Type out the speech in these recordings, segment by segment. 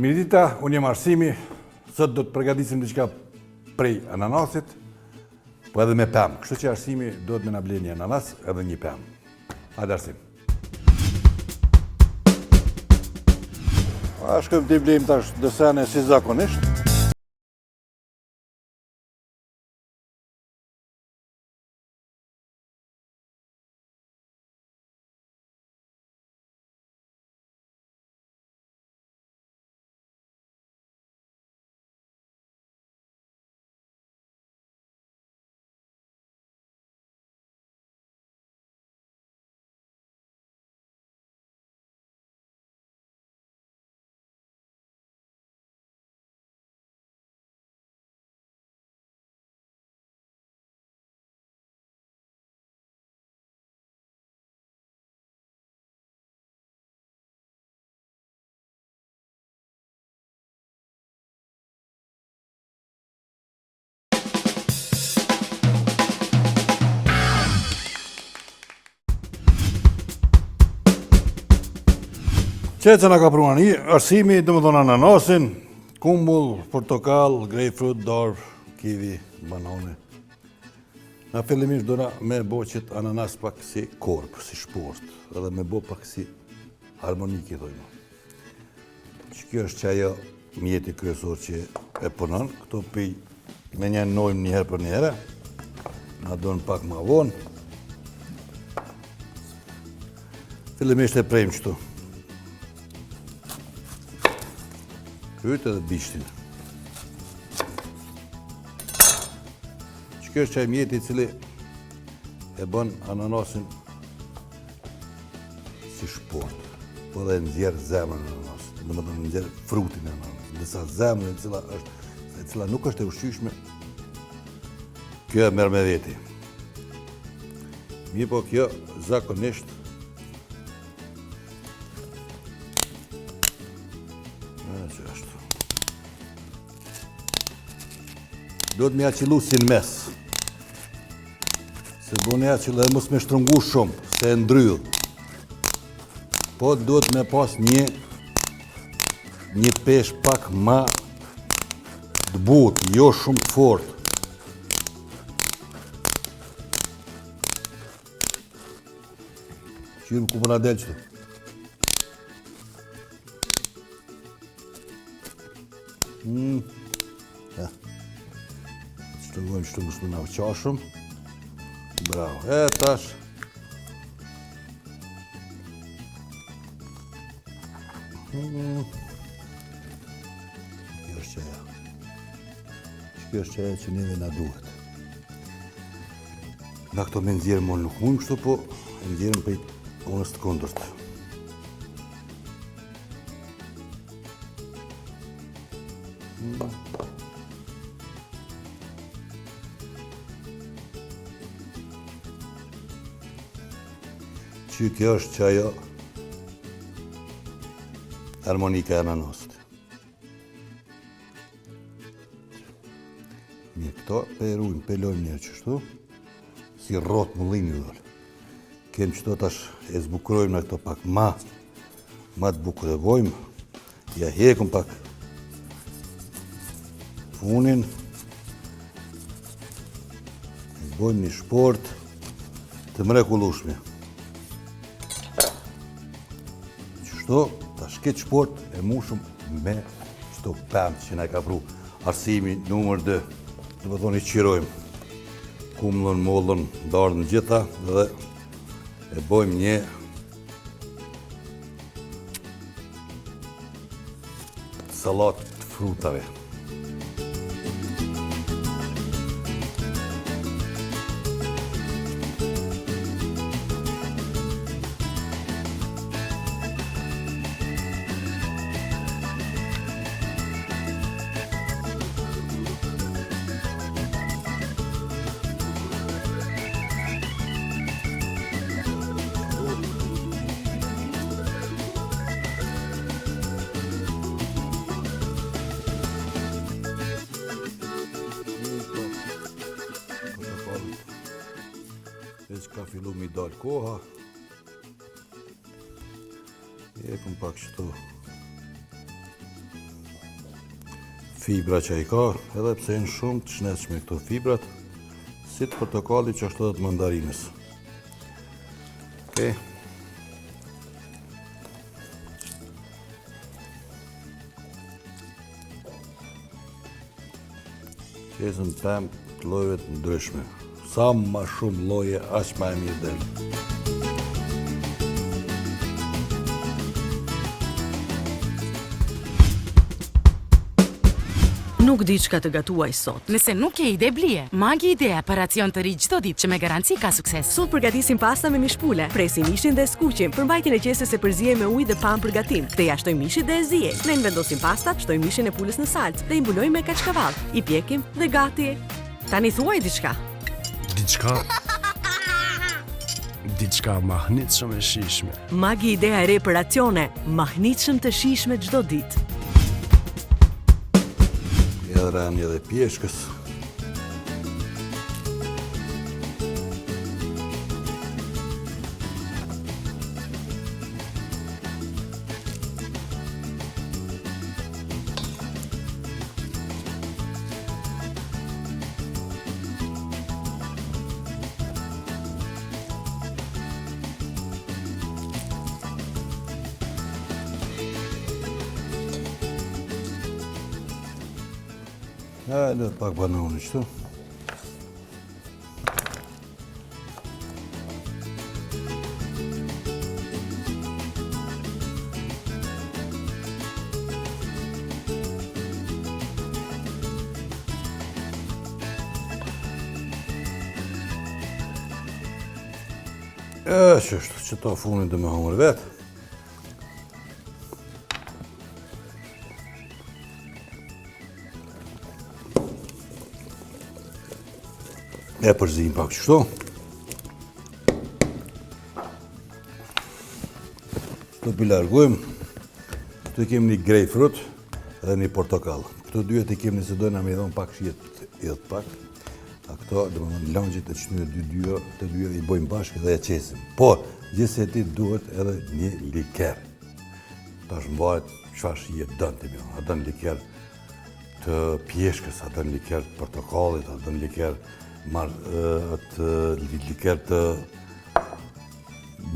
Mirdita, unë jam Arsimi, sot do të përgatisim diçka prej ananasit, po edhe me pemë. Kështu që Arsimi do të me na blen një ananas edhe një pemë. Hajde Arsim. Shkojmë t'i blejmë tash dësene si zakonisht. Që na ka pruan i, Arsimi, do më thonë ananasin, kumbull, portokall, grapefruit, darë, kiwi, banane. Na fillimisht dora me bo qët ananas pak si korp, si shport, edhe me bo pak si harmoniki, thojnë. Që kjo është që ajo mjeti kryesor që e punon, këto pij me një nojmë njëherë për njëherë, na donë pak ma vonë. Fillimisht e prejmë qëtu. Kryt edhe bishtin. Që kjo është qaj mjeti cili e bën ananasin si shport, po dhe nxjerr zemrën e ananasit, dhe më të nxjerr frutin e ananasit, ndërsa zemrën e cila nuk është e ushqyeshme, kjo e merr me veti. Mi po kjo zakonisht do të me aqilu si në mes, se do në aqilu edhe mos me shtrëngu shumë, se e ndryll. Po do të me pas një pesh pak ma të butë, jo shumë të fort. Qyrëm ku përna del qëtu. Shtëngojmë që të mështë në qashëm. Bravo. E tash. Kjo është qeja. Kjo është qeja që neve na duhet. Nga këto me nëzirë më nuk mund kështu, po nëzirëm për onës të kondërt. Që kjo është që ajo harmonika e ananasit. Mirë, këto perujmë, pelojmë njërë qështu, si rotë mullimi dhëllë. Kemë qëto tash e zbukurojmë në këto pak ma të bukurevojmë, ja hekëm pak funin, bojmë një shport të mrekullueshme. Qështu, ta shket shport e mushëm me qëto pemë që na ka pru Arsimi numër 2. Të më thoni qirojmë kumllën, mollën, darën gjitha dhe e bojmë një salat të frutave. Veç ka fillu mi dal koha. Jepëm pak qëtu fibra që i ka, edhe pse janë shumë të shnetshme këto fibrat, si të portokallit që ashtu edhe të mandarinës. Okej. Qesëm pemë të llojeve të ndryshme. Sa më shumë lloje, aq më e mirë del. Nuk di çka të gatuaj sot. Nëse nuk ke ide blije, Magi Idea për racion të ri çdo ditë që me garanci ka sukses. Sot përgatisim pasta me mishpule, presim mishin dhe skuqim, për mbajtjen e qesës e përziej me ujë dhe pam për gatim. Te ja shtojmë mishit dhe e ziej. Ne vendosim pastat, shtojmë mishin e pulës në salcë dhe i mbulojmë me kaçkavall. I pjekim dhe gati. Tani thuaj diçka. Diçka mahnitshëm e shijshme. Magi Idea e re për racione, mahnitshëm të shijshme çdo ditë. Edhe rani edhe pjeshkës. Hajde pak banane kështu. Qështu që ta funin dhe me humër vetë. E përzim pak qështu. Këtu pi largujmë. Këtu kemi një grapefruit edhe një portokall. Këto dyjet i kemi se dojna me i dhonë pak shijet pak. A këto, dhe më në langjit e qënyre të dyja i bojmë bashkë dhe e qesim. Por, gjithse ti duhet edhe një liker. Ta është mbajt qëfar shijet dënë të mjo. A dënë liker të pjeshkës, a dënë liker të portokallit, a dënë liker liker të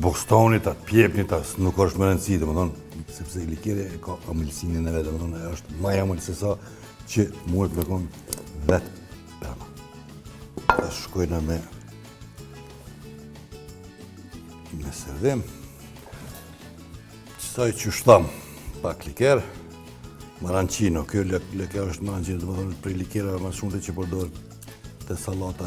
bostonit, atë pjepnit, nuk është më rëndësi, dhe më thonë, sepse likeri e ka amëlsinin e vetë, dhe më thonë, është maj amëll se sa që muhet me konë vetë pema. Ta shkojna me servim. Qësaj që shtam pak liker, marancino, kjo liker është marancino, dhe më thonë, për likera ma shumë të që përdojnë të salata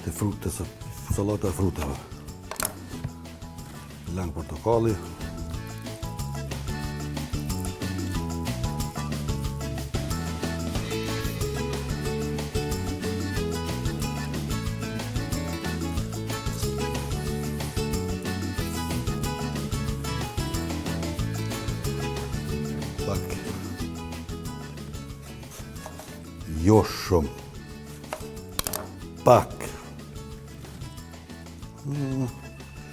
të salata e frutave. Lang portokalli. Pak jo shumë, pak.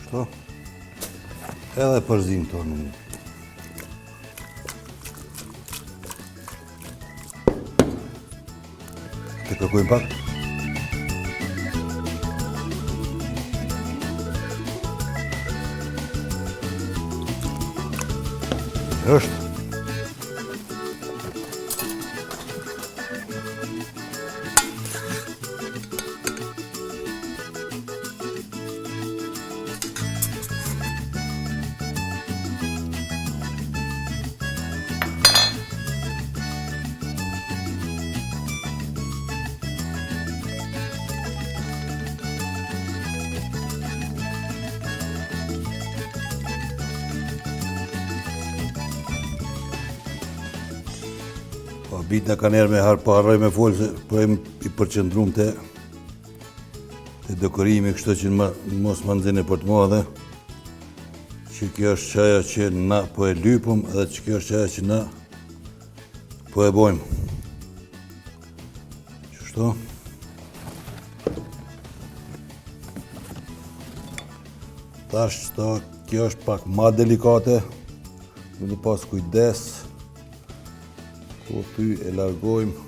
Shto? Edhe përzim tonë. Të kërkujmë pak. është. Bitë në kanë erë me harë, po harroj me folë, se po e i përqëndrum të dekorimi, kështë që mos më nëzine për të mua dhe që kjo është qaja që na po e lypëm edhe që kjo është qaja që na po e bojmë. Qështu? Tash që kjo është pak ma delikate, me në pas kujdes. Po ty e largojmë.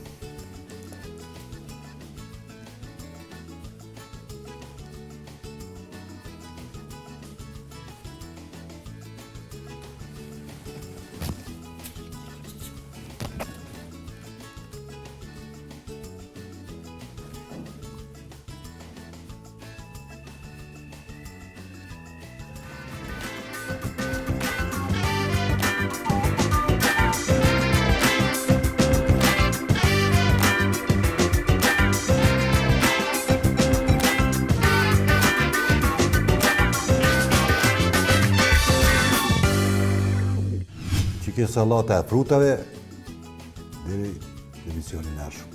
Që salata e frutave deri në edicionin e ardhshëm.